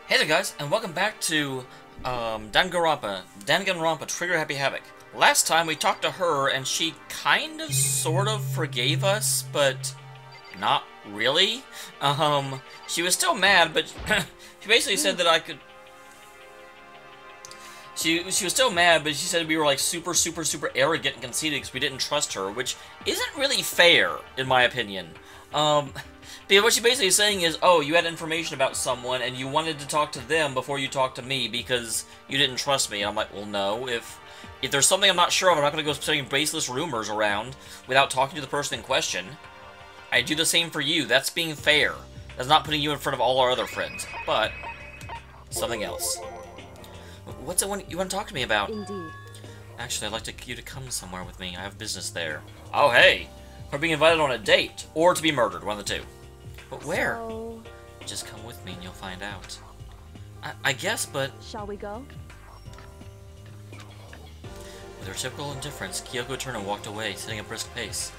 Hey there guys, and welcome back to Danganronpa Trigger Happy Havoc. Last time we talked to her and she kind of sort of forgave us, but not really. She was still mad, but she basically said that I could... She was still mad, but she said we were like super arrogant and conceited because we didn't trust her, which isn't really fair, in my opinion. Because what she basically is saying is, oh, you had information about someone and you wanted to talk to them before you talked to me because you didn't trust me. And I'm like, well, no. If there's something I'm not sure of, I'm not going to go spreading baseless rumors around without talking to the person in question. I do the same for you. That's being fair. That's not putting you in front of all our other friends. But something else. What's it you want to talk to me about? Indeed. Actually, I'd like you to come somewhere with me. I have business there. Oh, hey. We're being invited on a date. Or to be murdered. One of the two. But where? So... Just come with me and you'll find out. I guess, but... Shall we go? With her typical indifference, Kyoko turned and walked away, setting a brisk pace.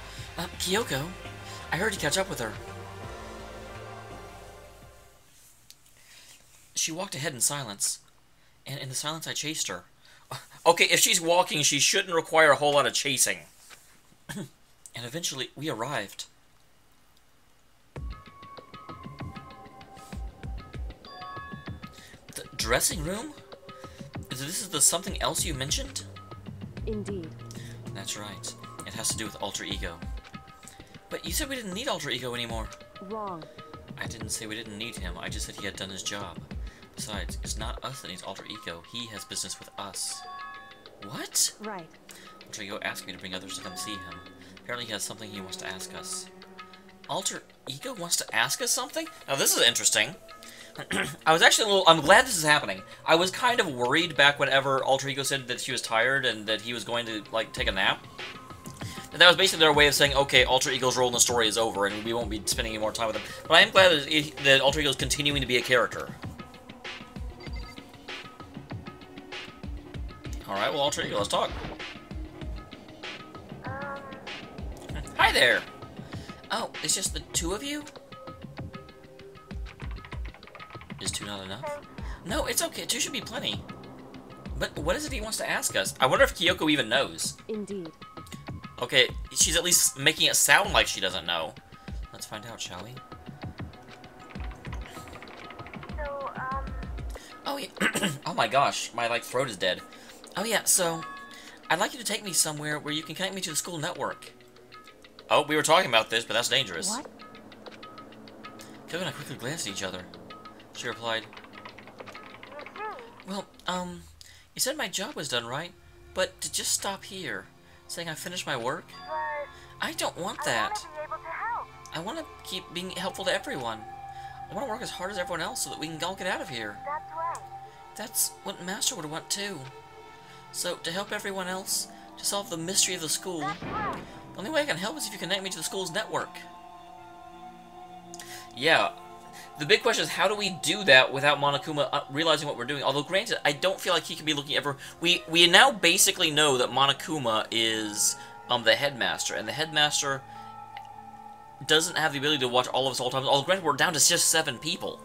Kyoko? I heard you catch up with her. She walked ahead in silence. And in the silence I chased her. Okay, if she's walking, she shouldn't require a whole lot of chasing. And eventually, we arrived. Dressing room? This is the something else you mentioned? Indeed. That's right. It has to do with alter ego. But you said we didn't need alter ego anymore. Wrong. I didn't say we didn't need him. I just said he had done his job. Besides, it's not us that needs alter ego. He has business with us. What? Right. Alter ego asked me to bring others to come see him. Apparently he has something he wants to ask us. Alter ego wants to ask us something? Now this is interesting. I was actually I'm glad this is happening. I was kind of worried back whenever Alter Ego said that she was tired and that he was going to, like, take a nap. And that was basically their way of saying, okay, Alter Ego's role in the story is over and we won't be spending any more time with him. But I am glad that Alter Ego is continuing to be a character. Alright, well, Alter Ego, let's talk. Hi there! Oh, it's just the two of you? Is two not enough? No, it's okay. Two should be plenty. But what is it he wants to ask us? I wonder if Kyoko even knows. Indeed. Okay, she's at least making it sound like she doesn't know. Let's find out, shall we? So, Oh, yeah. Oh my gosh, my, like, throat is dead. Oh yeah, so, I'd like you to take me somewhere where you can connect me to the school network. Oh, we were talking about this, but that's dangerous. What? Kyoko and I quickly glanced at each other. She replied, well, you said my job was done, right? But to just stop here, saying I finished my work? but I don't want I that. want to be able to help. I want to keep being helpful to everyone. I want to work as hard as everyone else so that we can all get out of here. That's right. That's what Master would want too. So, to help everyone else, to solve the mystery of the school, That's right. the only way I can help is if you connect me to the school's network. Yeah. The big question is, how do we do that without Monokuma realizing what we're doing? Although, granted, I don't feel like he can be looking ever... We now basically know that Monokuma is the headmaster, and the headmaster doesn't have the ability to watch all of us all the time. Although, granted, we're down to just 7 people.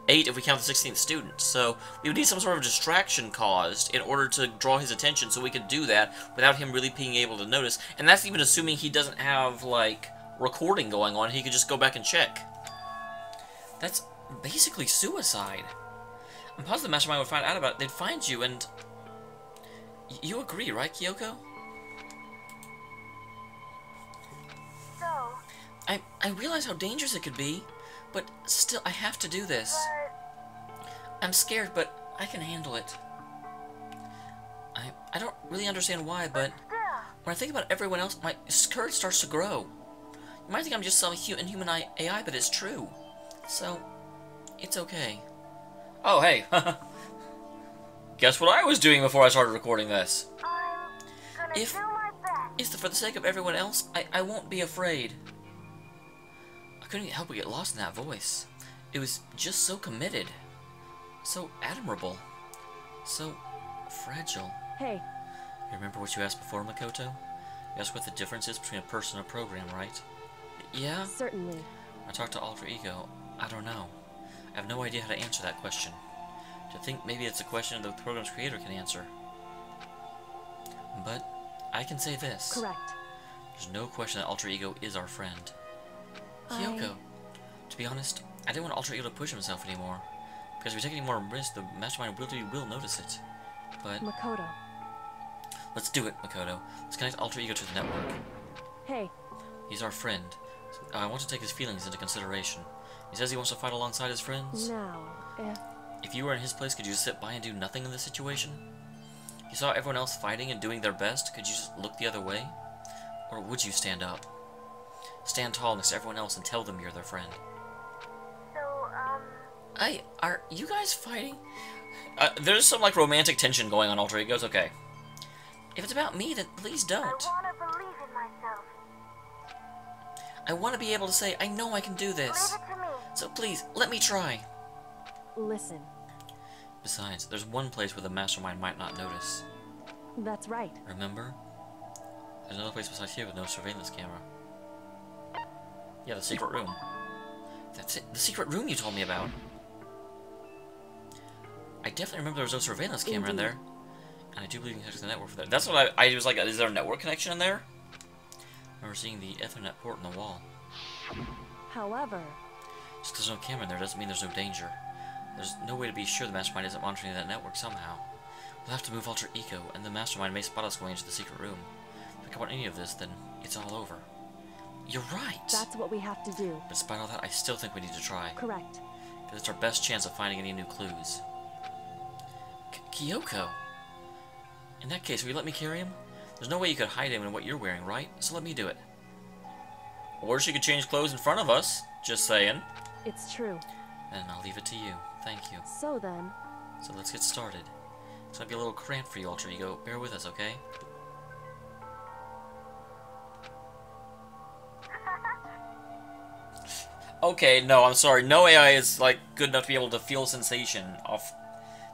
8 if we count the 16th student. So, we would need some sort of distraction caused in order to draw his attention so we could do that without him really being able to notice. And that's even assuming he doesn't have, like, recording going on. He could just go back and check. That's basically suicide. I'm positive the Mastermind would find out about it. They'd find you and... You agree, right, Kyoko? So, I realize how dangerous it could be, but still, I have to do this. but I'm scared, but I can handle it. I don't really understand why, but still, when I think about everyone else, my courage starts to grow. You might think I'm just some inhuman AI, but it's true. So, it's okay. Oh, hey. Guess what I was doing before I started recording this? I'm gonna If- do my best. It's for the sake of everyone else, I won't be afraid. I couldn't help but get lost in that voice. It was just so committed. So admirable. So fragile. Hey. You remember what you asked before, Makoto? You asked what the difference is between a person and a program, right? Yeah? Certainly. I talked to Alter Ego. I don't know. I have no idea how to answer that question. I think maybe it's a question the program's creator can answer. But I can say this. Correct. There's no question that Alter Ego is our friend. Kyoko. To be honest, I didn't want Alter Ego to push himself anymore. Because if we take any more risks, the Mastermind will notice it. But Makoto. let's do it, Makoto. Let's connect Alter Ego to the network. Hey. He's our friend. I want to take his feelings into consideration. He says he wants to fight alongside his friends. Now, If you were in his place, could you just sit by and do nothing in this situation? You saw everyone else fighting and doing their best, could you just look the other way? Or would you stand up? Stand tall next to everyone else and tell them you're their friend. So, Are you guys fighting? There's some, like, romantic tension going on, Alter Ego. It's okay. If it's about me, then please don't. I want to believe in myself. I want to be able to say, I know I can do this. Leave it to me. So please, let me try. listen. Besides, there's one place where the Mastermind might not notice. That's right. Remember? There's another place besides here with no surveillance camera. Yeah, the secret room. That's it. The secret room you told me about. I definitely remember there was no surveillance camera in there. And I do believe you can connect to the network for that. That's what I was like, is there a network connection in there? I remember seeing the Ethernet port in the wall. However, Just because there's no camera in there doesn't mean there's no danger. There's no way to be sure the Mastermind isn't monitoring that network somehow. We'll have to move Alter Ego, and the Mastermind may spot us going into the secret room. If we come on any of this, then it's all over. You're right! that's what we have to do. Despite all that, I still think we need to try. Correct. Because it's our best chance of finding any new clues. Kyoko! In that case, will you let me carry him? There's no way you could hide him in what you're wearing, right? So let me do it. Or she could change clothes in front of us. Just saying. It's true. Then I'll leave it to you. Thank you. So then, So let's get started. It's gonna be a little cramped for you, Alter Ego. Bear with us, okay? Okay, no, I'm sorry. No AI is, like, good enough to be able to feel sensation off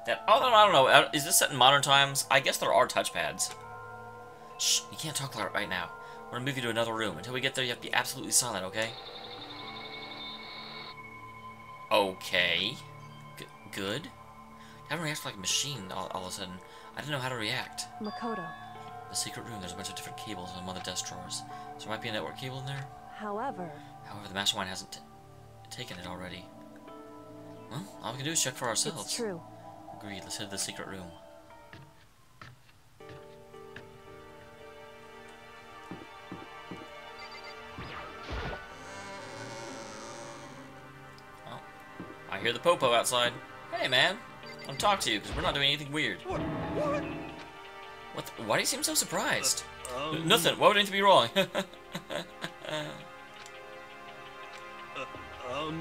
that. Oh, I don't know. Is this set in modern times? I guess there are touchpads. Shh, you can't talk loud right now. We're gonna move you to another room. Until we get there, you have to be absolutely silent, okay? Okay. Good. I haven't reacted like a machine all of a sudden. I didn't know how to react. Makoto. The secret room, there's a bunch of different cables in one of the desk drawers. So there might be a network cable in there? However, However, the Mastermind hasn't taken it already. Well, all we can do is check for ourselves. it's true. Agreed, let's head to the secret room. Oh, I hear the popo outside. Hey, man. I want to talk to you, because we're not doing anything weird. What? Why do you seem so surprised? Nothing. Why would anything be wrong?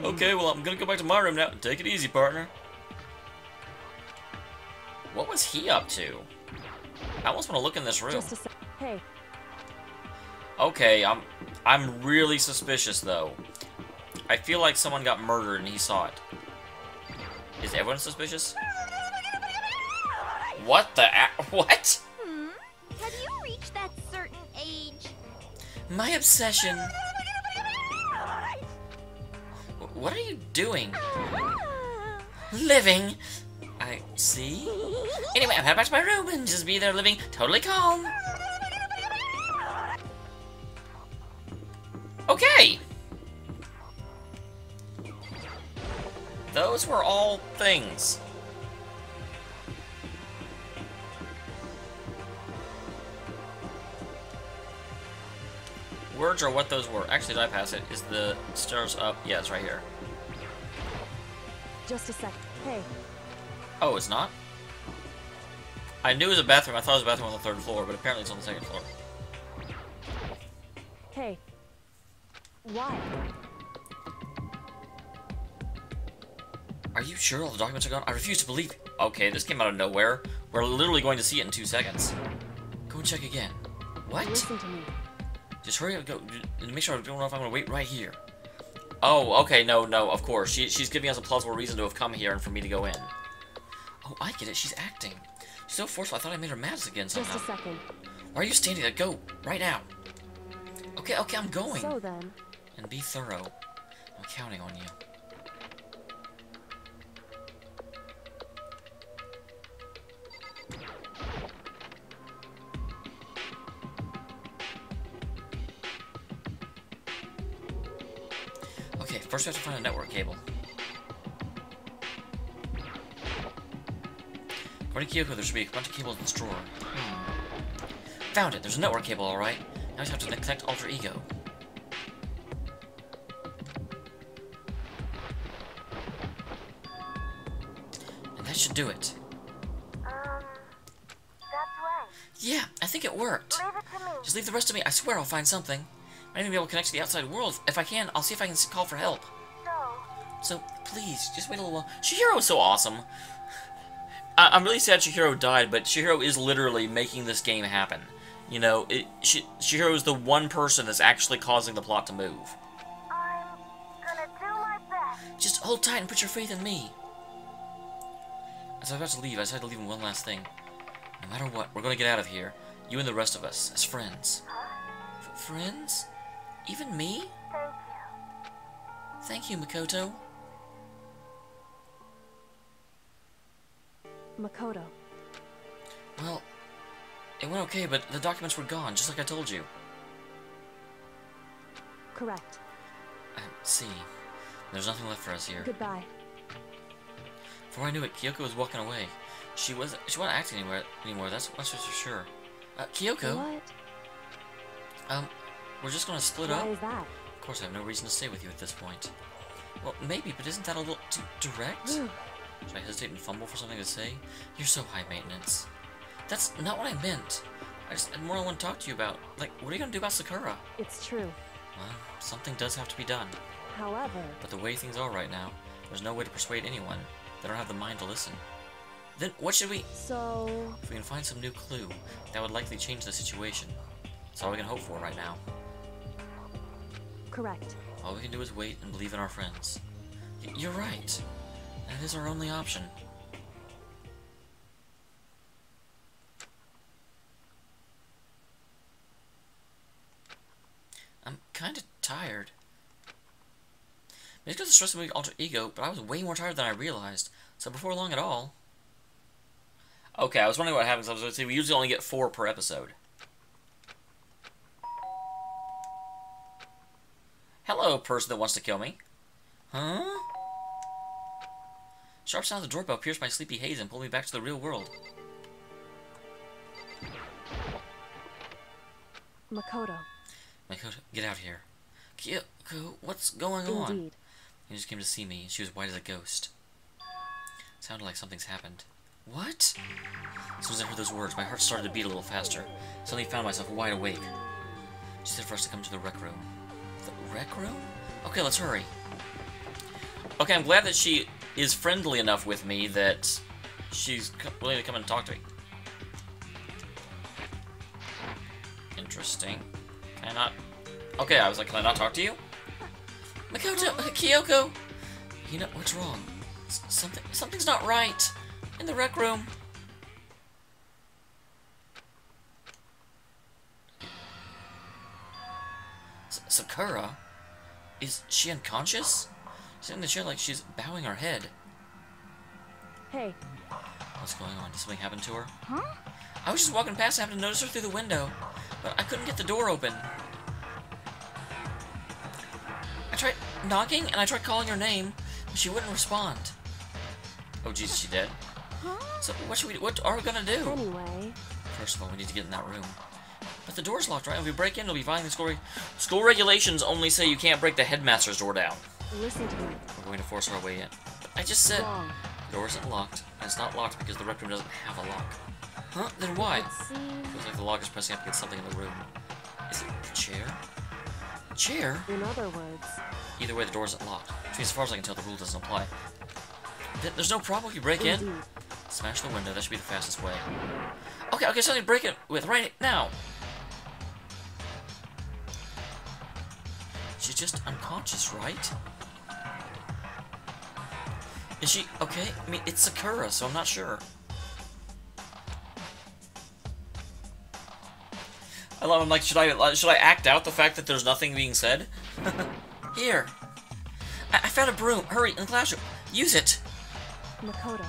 Okay, well, I'm gonna go back to my room now. Take it easy, partner. What was he up to? I almost want to look in this room. Just a sec. Hey, Okay, I'm really suspicious, though. I feel like someone got murdered and he saw it. Is everyone suspicious? What the what? Have you reached that certain age? My obsession. What are you doing? Living. I see. Anyway, I'm heading back to my room and just be there living totally calm. Okay. Those were all things. Words are what those were. Actually, did I pass it? Is the stairs up? Yeah, it's right here. just a sec. Hey, Oh, it's not? I knew it was a bathroom. I thought it was a bathroom on the 3rd floor, but apparently it's on the 2nd floor. hey. Why? Are you sure all the documents are gone? I refuse to believe. Okay, this came out of nowhere. We're literally going to see it in 2 seconds. Go and check again. What? Listen to me. Just hurry up, go, and make sure I don't know if I'm gonna wait right here. Oh, okay, no, of course. She's giving us a plausible reason to have come here and for me to go in. Oh, I get it, she's acting. She's so forceful, I thought I made her mad again somehow. Just a second. Why are you standing there? Go, right now. Okay, I'm going. So then, And be thorough. I'm counting on you. Okay, first we have to find a network cable. According to Kyoko, there should be a bunch of cables in this drawer. Found it! There's a network cable, alright. Now I just have to connect Alter Ego. And that should do it. That's right. Yeah, I think it worked. Leave it to me. Just leave the rest to me. I swear I'll find something. I might even be able to connect to the outside world. If I can, I'll see if I can call for help. So, please, just wait a little while. Chihiro is so awesome. I'm really sad Chihiro died, but Chihiro is literally making this game happen. You know, Chihiro is the one person that's actually causing the plot to move. I'm gonna do my best. Just hold tight and put your faith in me. As I'm about to leave, I decided to leave him one last thing. No matter what, we're going to get out of here. You and the rest of us, as friends. Friends? Even me? Thank you. Thank you, Makoto. Makoto. Well, it went okay, but the documents were gone, just like I told you. Correct. I see. There's nothing left for us here. Goodbye. Before I knew it, Kyoko was walking away. She wasn't acting anymore. That's for sure. Kyoko. What? We're just gonna split Why up. is that? Of course, I have no reason to stay with you at this point. Well, maybe, but isn't that a little too direct? Should I hesitate and fumble for something to say? You're so high maintenance. That's not what I meant. I just had more I want to talk to you about. Like, what are you gonna do about Sakura? It's true. Well, something does have to be done. However, But the way things are right now, there's no way to persuade anyone. They don't have the mind to listen. Then what should we... so... If we can find some new clue, that would likely change the situation. That's all we can hope for right now. Correct. All we can do is wait and believe in our friends. You're right. That is our only option. I'm kinda tired. Maybe it's because of stress of moving Alter Ego, but I was way more tired than I realized. So before long at all... Okay, I was wondering what happens. I was going to say, we usually only get 4 per episode. Hello, person that wants to kill me. Huh? Sharp sound of the doorbell pierced my sleepy haze and pulled me back to the real world. Makoto. Makoto, get out here. Kyoko, what's going on? Indeed. He just came to see me, and she was white as a ghost. Sounded like something's happened. What? As soon as I heard those words, my heart started to beat a little faster. Suddenly found myself wide awake. She said for us to come to the rec room. The rec room? Okay, let's hurry. Okay, I'm glad that she is friendly enough with me that she's willing to come and talk to me. Interesting. Can I not... Okay, I was like, can I not talk to you? Makoto, Kyoko! You know, what's wrong? Something's not right. In the rec room. Sakura? Is she unconscious? She's in the chair like she's bowing her head. Hey. What's going on? Did something happen to her? Huh? I was just walking past and happened to notice her through the window, but I couldn't get the door open. I tried knocking and I tried calling her name, but she wouldn't respond. Oh Jesus, she dead? Huh? So what are we gonna do? Anyway. First of all, we need to get in that room. But the door's locked, right? If we break in, it'll be violating school regulations only say you can't break the headmaster's door down. Listen to me. We're going to force our way in. But I just said Wrong. the door isn't locked, and it's not locked because the rec room doesn't have a lock. Huh? Then why? Let's see. Feels like the lock is pressing up against something in the room. Is it the chair? Chair? In other words. Either way, the door isn't locked. Which means, as far as I can tell, the rule doesn't apply. There's no problem if you break in. Indeed. Smash the window. That should be the fastest way. Okay, something to break it with right now. She's just unconscious, right? Is she okay? I mean, it's Sakura, so I'm not sure. I love him. Like, should I act out the fact that there's nothing being said? Here, I found a broom. Hurry, in the classroom. Use it. Makoto.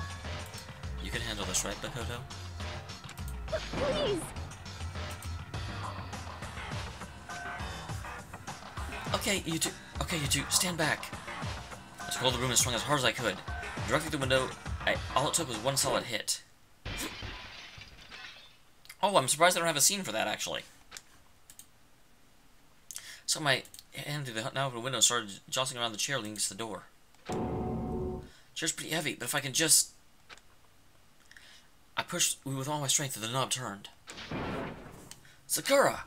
You can handle this, right, Makoto? Please! Okay, you two, stand back. pulled the broom and swung as hard as I could. Directly through the window, all it took was one solid hit. Oh, I'm surprised I don't have a scene for that, actually. So my hand through the now open window and started jostling around the chair leading to the door. Chair's pretty heavy, but if I can just... I pushed with all my strength and the knob turned. Sakura!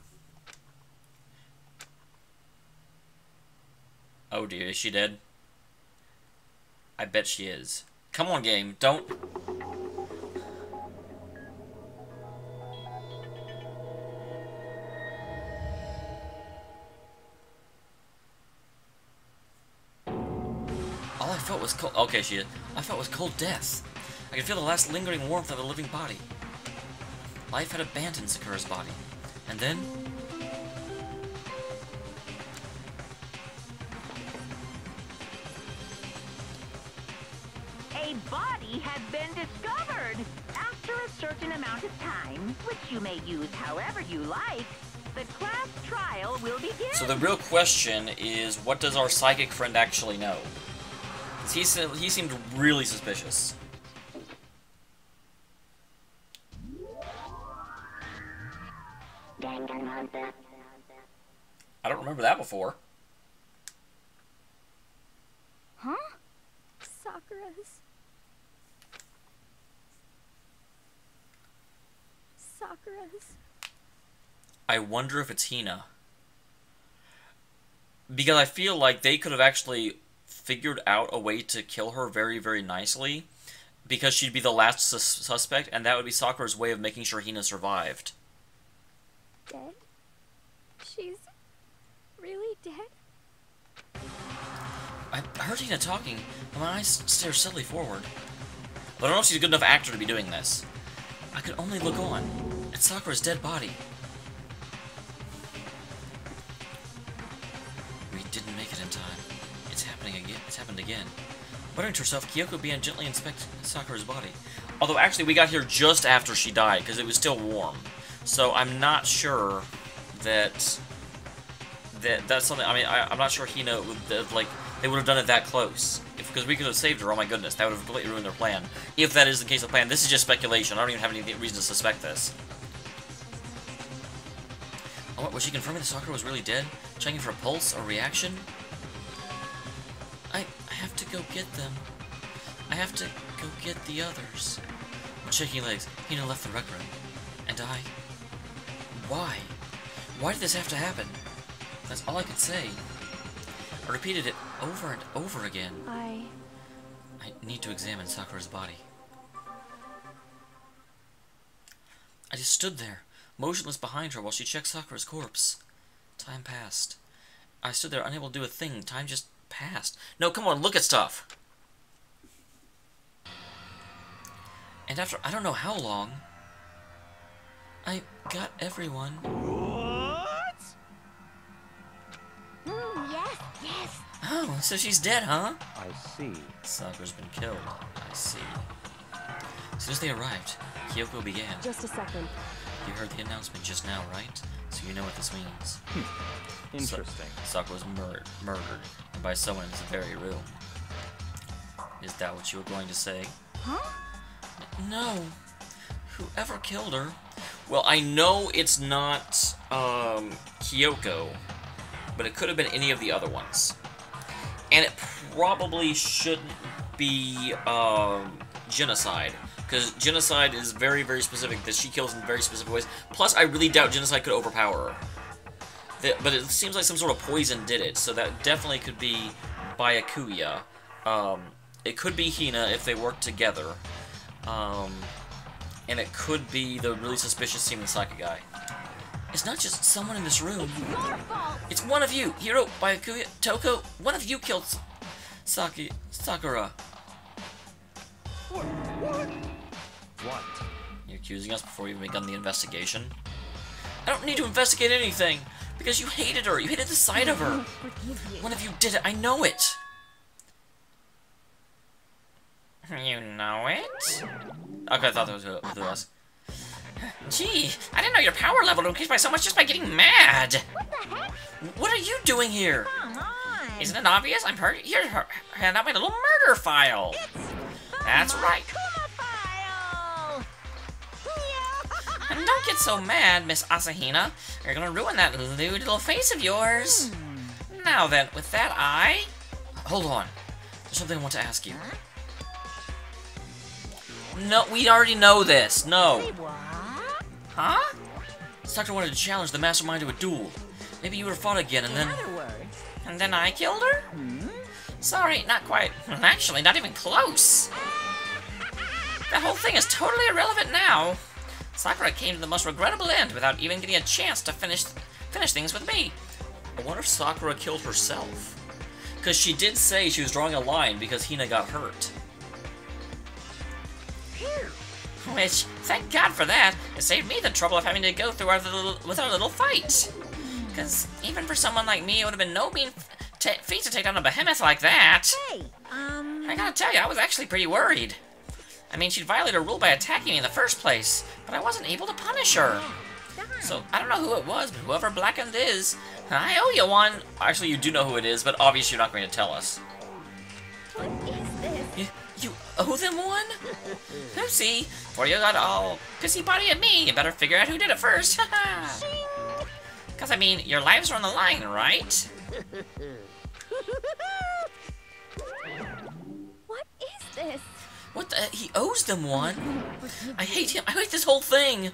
Oh dear, is she dead? I bet she is. Come on, game, don't... All I felt was cold... Okay, she is. I felt was cold death. I could feel the last lingering warmth of a living body. Life had abandoned Sakura's body. And then... A body had been discovered! After a certain amount of time, which you may use however you like, the class trial will begin. So the real question is, what does our psychic friend actually know? 'Cause he seemed really suspicious. Danganronpa. I don't remember that before. Huh? Sakura's... I wonder if it's Hina. Because I feel like they could have actually figured out a way to kill her very, very nicely. Because she'd be the last suspect, and that would be Sakura's way of making sure Hina survived. Dead? She's... really dead? I heard Hina talking, and my eyes stare steadily forward. But I don't know if she's a good enough actor to be doing this. I could only look on at Sakura's dead body. We didn't make it in time. It's happening again. It's happened again. Muttering to herself, Kyoko began gently inspect Sakura's body. Although actually we got here just after she died, because it was still warm. So I'm not sure that that's something. I mean, I'm not sure Hina would like they would have done it that close. Because we could have saved her. Oh my goodness, that would have completely ruined their plan. If that is the case of the plan, this is just speculation. I don't even have any reason to suspect this. Oh, what, was she confirming that Sakura was really dead? Checking for a pulse or reaction? I have to go get them. I have to go get the others. With shaking legs, Hina left the rec room. And I... Why? Why did this have to happen? That's all I could say. I repeated it over and over again. I need to examine Sakura's body. I just stood there, motionless behind her while she checked Sakura's corpse. Time passed. I stood there unable to do a thing. Time just passed. No, come on, look at stuff! And after I don't know how long, I got everyone. Yes. Oh, so she's dead, huh? I see. Sakura's been killed. I see. As soon as they arrived, Kyoko began. Just a second. You heard the announcement just now, right? So you know what this means. Interesting. Sakura was murdered, and by someone in this very room. Is that what you were going to say? Huh? No. Whoever killed her... Well, I know it's not, Kyoko, but it could have been any of the other ones. And it probably shouldn't be, genocide. Because genocide is very, very specific, that she kills in very specific ways. Plus, I really doubt genocide could overpower her. But it seems like some sort of poison did it, so that definitely could be Byakuya. It could be Hina if they work together. And it could be the really suspicious seeming psychic guy. It's not just someone in this room. It's your fault. It's one of you. Hiro, Byakuya, Toko. One of you killed Sakura. What? You're accusing us before we've begun the investigation? I don't need to investigate anything. Because you hated her. You hated the sight of her. One of you did it. I know it. You know it? Okay, I thought that was us. Gee, I didn't know your power level increased by so much just by getting mad. What the heck? What are you doing here? Come on. Isn't it obvious? I'm here to hand out my little murder file. That's right. Kuma file! And don't get so mad, Miss Asahina. You're gonna ruin that lewd little face of yours. Now then, with that, Hold on. There's something I want to ask you. No, we already know this. No. What? Huh? This doctor wanted to challenge the mastermind to a duel. Maybe you would have fought again, and In other words, And then I killed her? Sorry, not quite. Actually, not even close. That whole thing is totally irrelevant now. Sakura came to the most regrettable end without even getting a chance to finish things with me. I wonder if Sakura killed herself. Because she did say she was drawing a line because Hina got hurt. Which, thank God for that, it saved me the trouble of having to go through our little fight. Because even for someone like me, it would have been no mean feat to take down a behemoth like that. hey, I gotta tell you, I was actually pretty worried. I mean, she'd violated a rule by attacking me in the first place, but I wasn't able to punish her. So, I don't know who it was, but whoever Blackened is, I owe you one. Actually, you do know who it is, but obviously you're not going to tell us. What is this? You owe them one? Oopsie, before you got all pissy-potty at me, you better figure out who did it first. Because, I mean, your lives are on the line, right? What is this? What the? He owes them one? I hate him. I hate this whole thing.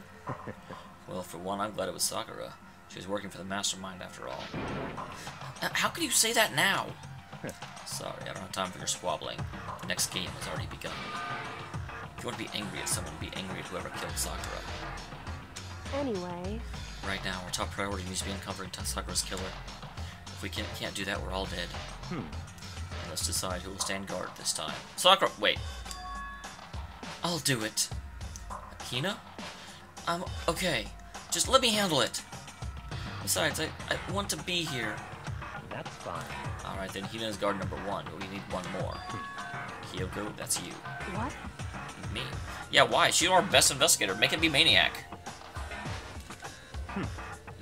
Well, for one, I'm glad it was Sakura. She was working for the mastermind after all. How can you say that now? Sorry, I don't have time for your squabbling. The next game has already begun. If you want to be angry at someone, be angry at whoever killed Sakura. Anyway, Right now, our top priority needs to be uncovering Sakura's killer. If we can't do that, we're all dead. Let's decide who will stand guard this time. Sakura, wait. I'll do it. Hina? Okay. Just let me handle it. Besides, I want to be here. That's fine. Alright, then Hina is guard number 1, but we need one more. Kyoko, that's you. what? Me. Yeah, why? She's our best investigator. Make it be Maniac.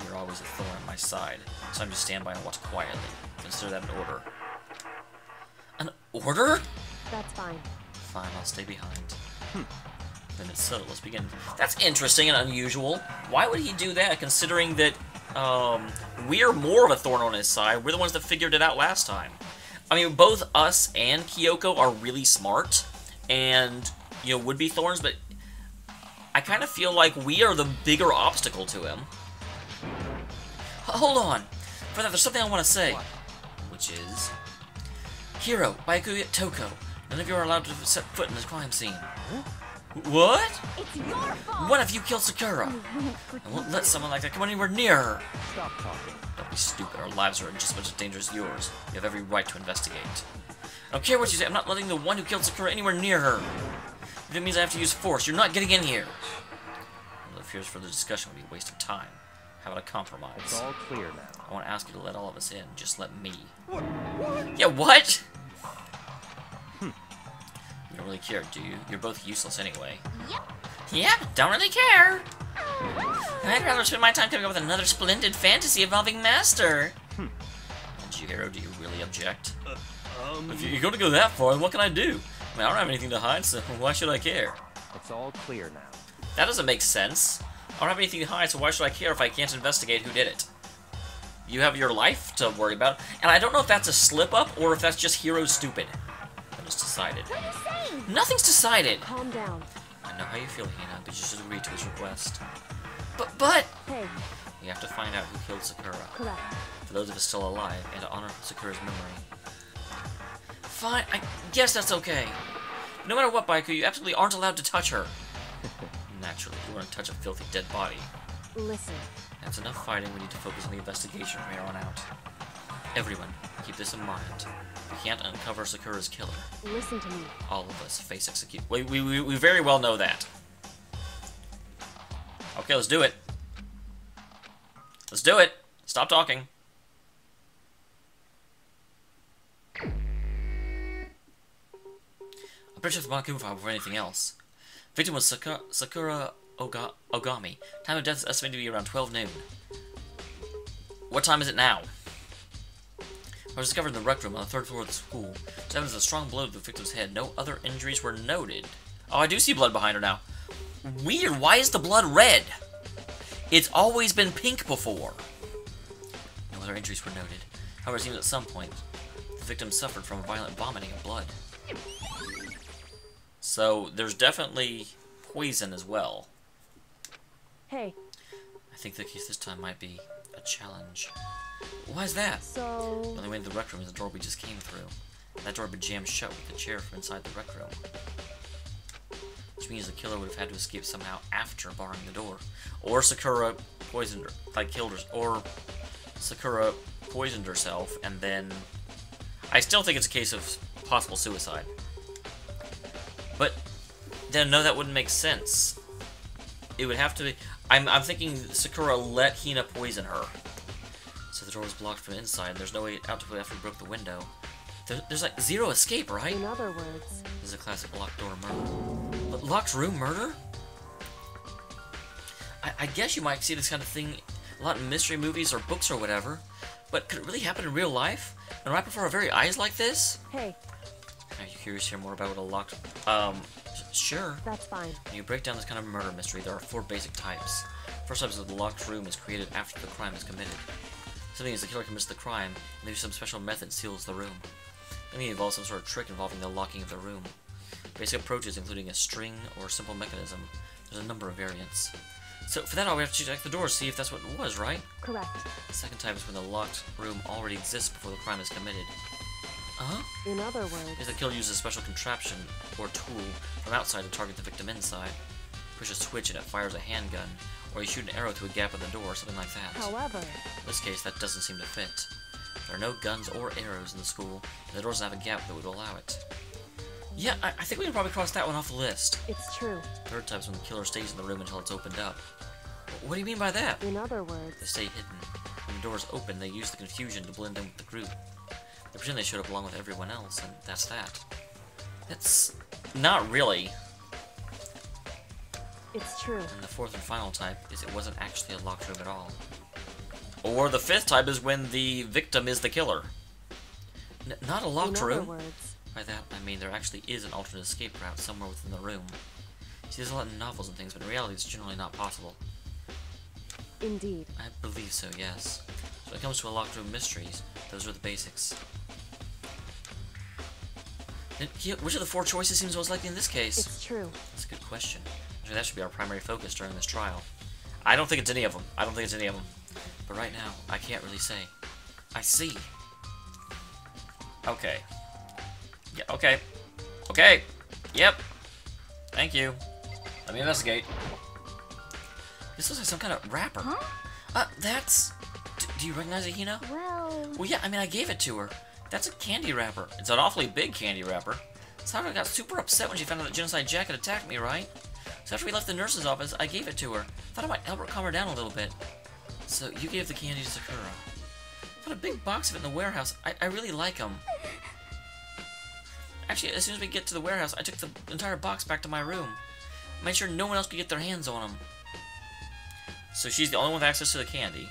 You're always a thorn on my side, so I'm just stand by and watch quietly. Consider that an order. An order? That's fine. Fine, I'll stay behind. Then it's settled. Let's begin. That's interesting and unusual. Why would he do that, considering that we're more of a thorn on his side? We're the ones that figured it out last time. I mean, both us and Kyoko are really smart, and, you know, would be thorns, but I kind of feel like we are the bigger obstacle to him. Hold on. For that, there's something I want to say. Which is... Hiro, Baiku, Toko. None of you are allowed to set foot in this crime scene. What? It's your fault. What if you killed Sakura? I won't let someone like that come anywhere near her. Stop talking. Don't be stupid. Our lives are just as much as dangerous as yours. You have every right to investigate. I don't care what you say. I'm not letting the one who killed Sakura anywhere near her. If it means I have to use force, you're not getting in here. Well, if here's further discussion would be a waste of time. How about a compromise? It's all clear now. I want to ask you to let all of us in. Just let me. Yeah, what? You don't really care, do you? You're both useless anyway. Yep. Yep, don't really care. I'd rather spend my time coming up with another splendid fantasy involving Master. And Chihiro, do you really object? If you're going to go that far, what can I do? I mean, I don't have anything to hide, so why should I care? It's all clear now. That doesn't make sense. I don't have anything to hide, so why should I care if I can't investigate who did it? You have your life to worry about, and I don't know if that's a slip-up or if that's just Hiro stupid. I just decided. What are you saying? Nothing's decided! Calm down. I know how you feel, Hina, but you should agree to his request. But! Hey, We have to find out who killed Sakura. correct. For those of us still alive, and to honor Sakura's memory. Fine, I guess that's okay. No matter what, Baiku, you absolutely aren't allowed to touch her. Naturally, you want to touch a filthy dead body. Listen, That's enough fighting. We need to focus on the investigation from here on out. Everyone, keep this in mind. We can't uncover Sakura's killer. listen to me. All of us face execute. We very well know that. Okay, let's do it. Let's do it. Stop talking. I'm pretty sure the Monokumo file before anything else. Victim was Sakura Ogami. Time of death is estimated to be around 12 noon. What time is it now? was discovered in the rec room on the 3rd floor of the school. There's evidence of a strong blow to the victim's head. No other injuries were noted. Oh, I do see blood behind her now. Weird, why is the blood red? It's always been pink before. No other injuries were noted. However, it seems at some point, the victim suffered from violent vomiting of blood. So, there's definitely poison as well. Hey, I think the case this time might be a challenge. Why is that? so... The only way into the rec room is the door we just came through. That door had been jammed shut with the chair from inside the rec room. Which means the killer would have had to escape somehow after barring the door. Or Sakura poisoned her, like killed her, or Sakura poisoned herself and then... I still think it's a case of possible suicide. But then no, that wouldn't make sense. It would have to be... I'm thinking Sakura let Hina poison her. So the door was blocked from inside, and there's no way out to after we broke the window. There's like zero escape, right? In other words... This is a classic locked door murder. But locked room murder? I guess you might see this kind of thing a lot in mystery movies or books or whatever. But could it really happen in real life? And right before our very eyes like this? Hey, Are you curious to hear more about what a locked... Sure. that's fine. When you break down this kind of murder mystery, there are 4 basic types. First type is that the locked room is created after the crime is committed. Something is the killer commits the crime, and maybe some special method seals the room. Then it involves some sort of trick involving the locking of the room. Basic approaches including a string or a simple mechanism. There's a number of variants. So for that all we have to check the door to see if that's what it was, right? Correct. The second type is when the locked room already exists before the crime is committed. In other words... Is the killer uses a special contraption or tool from outside to target the victim inside. Push a switch and it fires a handgun, or you shoot an arrow through a gap in the door, something like that. However... In this case, that doesn't seem to fit. There are no guns or arrows in the school, and the door doesn't have a gap that would allow it. Yeah, I think we can probably cross that one off the list. It's true. Third type is when the killer stays in the room until it's opened up. What do you mean by that? In other words... They stay hidden. When the door is open, they use the confusion to blend in with the group. They pretend they showed up along with everyone else, and that's that. That's not really. It's true. And the fourth and final type is it wasn't actually a locked room at all. Or the fifth type is when the victim is the killer. Not a locked room. In other words... By that, I mean there actually is an alternate escape route somewhere within the room. See, there's a lot in novels and things, but in reality it's generally not possible. Indeed. I believe so, yes. So when it comes to a locked room mysteries, those are the basics. Which of the 4 choices seems most likely in this case? It's true. That's a good question. Actually, that should be our primary focus during this trial. I don't think it's any of them. I don't think it's any of them. But right now, I can't really say. I see. Okay. Yeah, okay. Okay. Yep. Thank you. Let me investigate. This looks like some kind of wrapper. Huh? That's... Do you recognize it, Hina? Well, Well, yeah, I mean, I gave it to her. That's a candy wrapper. It's an awfully big candy wrapper. Sakura got super upset when she found out that Genocide Jack had attacked me, right? So after we left the nurse's office, I gave it to her. Thought it might help her calm her down a little bit. So you gave the candy to Sakura. Put a big box of it in the warehouse. I really like them. Actually, as soon as we get to the warehouse, I took the entire box back to my room. Made sure no one else could get their hands on them. So she's the only one with access to the candy.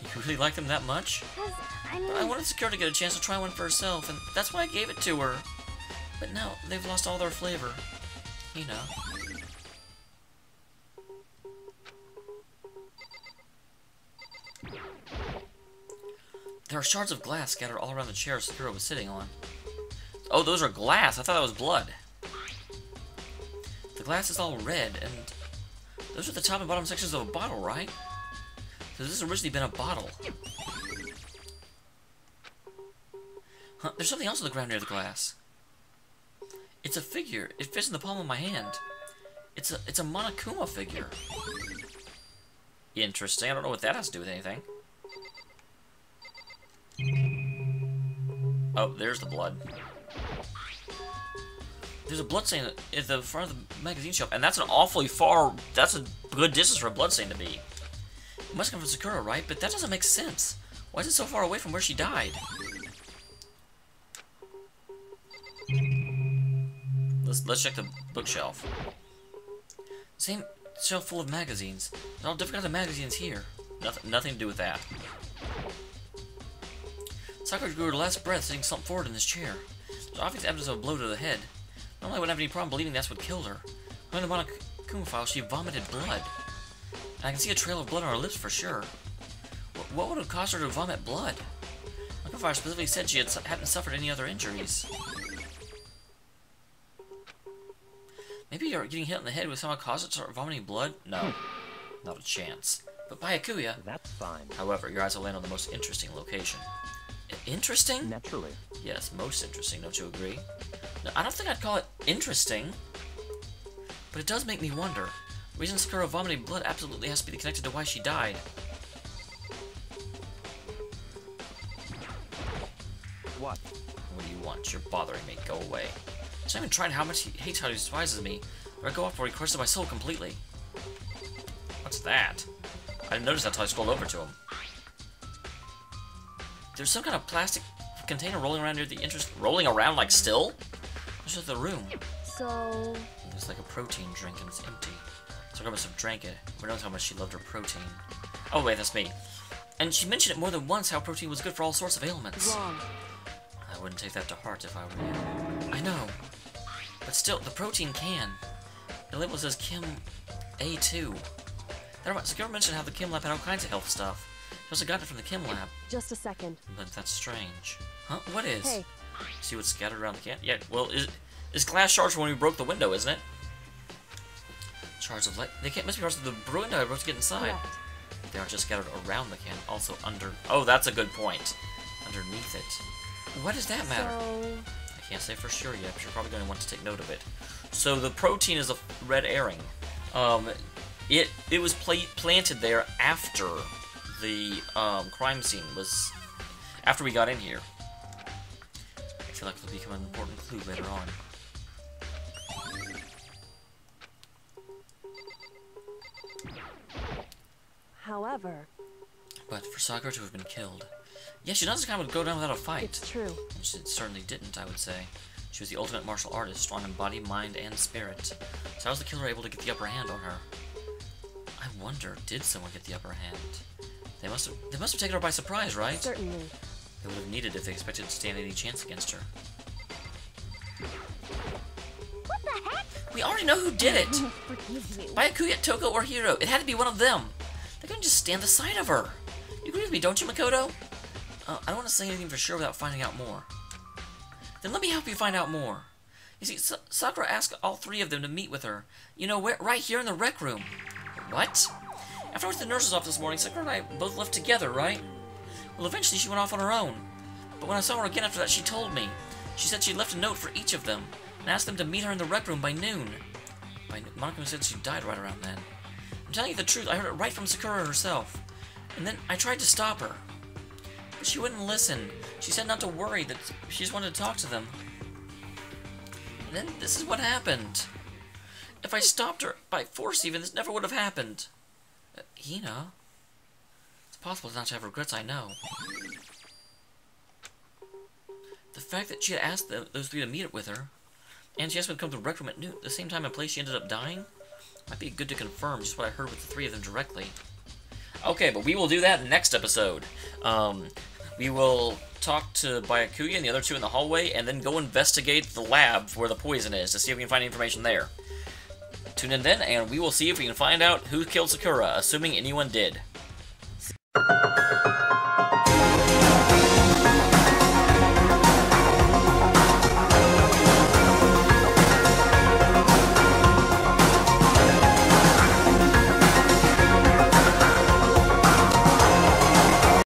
You really like them that much? 'cause, I mean, I wanted Sakura to get a chance to try one for herself, and that's why I gave it to her. But now, they've lost all their flavor. You know. There are shards of glass scattered all around the chair Sakura was sitting on. Oh, those are glass. I thought that was blood. The glass is all red, and those are the top and bottom sections of a bottle, right? So this has originally been a bottle. Huh, there's something else on the ground near the glass. It's a figure. It fits in the palm of my hand. It's a Monokuma figure. Interesting. I don't know what that has to do with anything. Oh, there's the blood. There's a blood stain at the front of the magazine shelf, and that's an awfully far... That's a good distance for a blood stain to be. It must come from Sakura, right? But that doesn't make sense. Why is it so far away from where she died? Let's check the bookshelf. Same shelf full of magazines. There are all different kinds of magazines here. Nothing to do with that. Sakura drew her last breath, sitting slumped forward in this chair. There's obvious evidence of a blow to the head. Normally I wouldn't have any problem believing that's what killed her. According to Monokuma file, she vomited blood. And I can see a trail of blood on her lips for sure. What would have caused her to vomit blood? Monokuma file specifically said she hadn't suffered any other injuries. Maybe you're getting hit in the head with somehow caused it to start vomiting blood? No. Not a chance. But Byakuya... That's fine. However, your eyes will land on the most interesting location. Interesting? Naturally. Yes, most interesting, don't you agree? Now, I don't think I'd call it interesting, but it does make me wonder. The reason Sakura vomited blood absolutely has to be connected to why she died. What? What do you want? You're bothering me. Go away. He's not even trying how much he hates how he despises me, or I go off before he crushes my soul completely. What's that? I didn't notice that until I scrolled over to him. There's some kind of plastic container rolling around near the entrance. Rolling around like still? What's with the room? So... It's like a protein drink and it's empty. Sakura must have drank it. Who knows how much she loved her protein. Oh wait, that's me. And she mentioned it more than once how protein was good for all sorts of ailments. wrong. I wouldn't take that to heart if I were you. I know. But still, the protein can. The label says Kim A2. Sakura mentioned how the Kim lab had all kinds of health stuff. She also got it from the Kim lab. Just a second. But that's strange. Huh? What is? Hey. See what's scattered around the can? Yeah, well, is glass shards when we broke the window, isn't it? Shards of light. They must be shards of the window I broke to get inside. Correct. They aren't just scattered around the can, also under... Oh, that's a good point. Underneath it. What does that matter? So... I can't say for sure yet, but you're probably going to want to take note of it. So the protein is a red herring. It was planted there after the crime scene was... After we got in here. I feel like it'll become an important clue later on. However... But for Sakura to have been killed... Yeah, she doesn't kind of go down without a fight. It's true. And she certainly didn't, I would say. She was the ultimate martial artist, strong in body, mind, and spirit. So how was the killer able to get the upper hand on her? I wonder, did someone get the upper hand? They must have taken her by surprise, right? Certainly. They would have needed if they expected to stand any chance against her. What the heck? We already know who did it! Forgive you. Byakuya, Toko, or Hiro. It had to be one of them. They couldn't just stand the sight of her. You agree with me, don't you, Makoto? I don't want to say anything for sure without finding out more. Then let me help you find out more. You see, Sakura asked all three of them to meet with her. You know, right here in the rec room. What? After I went to the nurse's office this morning, Sakura and I both left together, right? Well, eventually she went off on her own. But when I saw her again after that, she told me. She said she left a note for each of them and asked them to meet her in the rec room by noon. Monokuma said she died right around then. I'm telling you the truth, I heard it right from Sakura herself. And then I tried to stop her. But she wouldn't listen. She said not to worry, that she just wanted to talk to them. And then this is what happened. If I stopped her, by force even, this never would have happened. Hina? It's possible not to have regrets, I know. The fact that she had asked those three to meet with her, and she asked them to come to the rec room at noon, the same time and place she ended up dying, might be good to confirm just what I heard with the three of them directly. Okay, but we will do that next episode. We will talk to Byakuya and the other two in the hallway, and then go investigate the lab where the poison is to see if we can find information there. Tune in then, and we will see if we can find out who killed Sakura, assuming anyone did.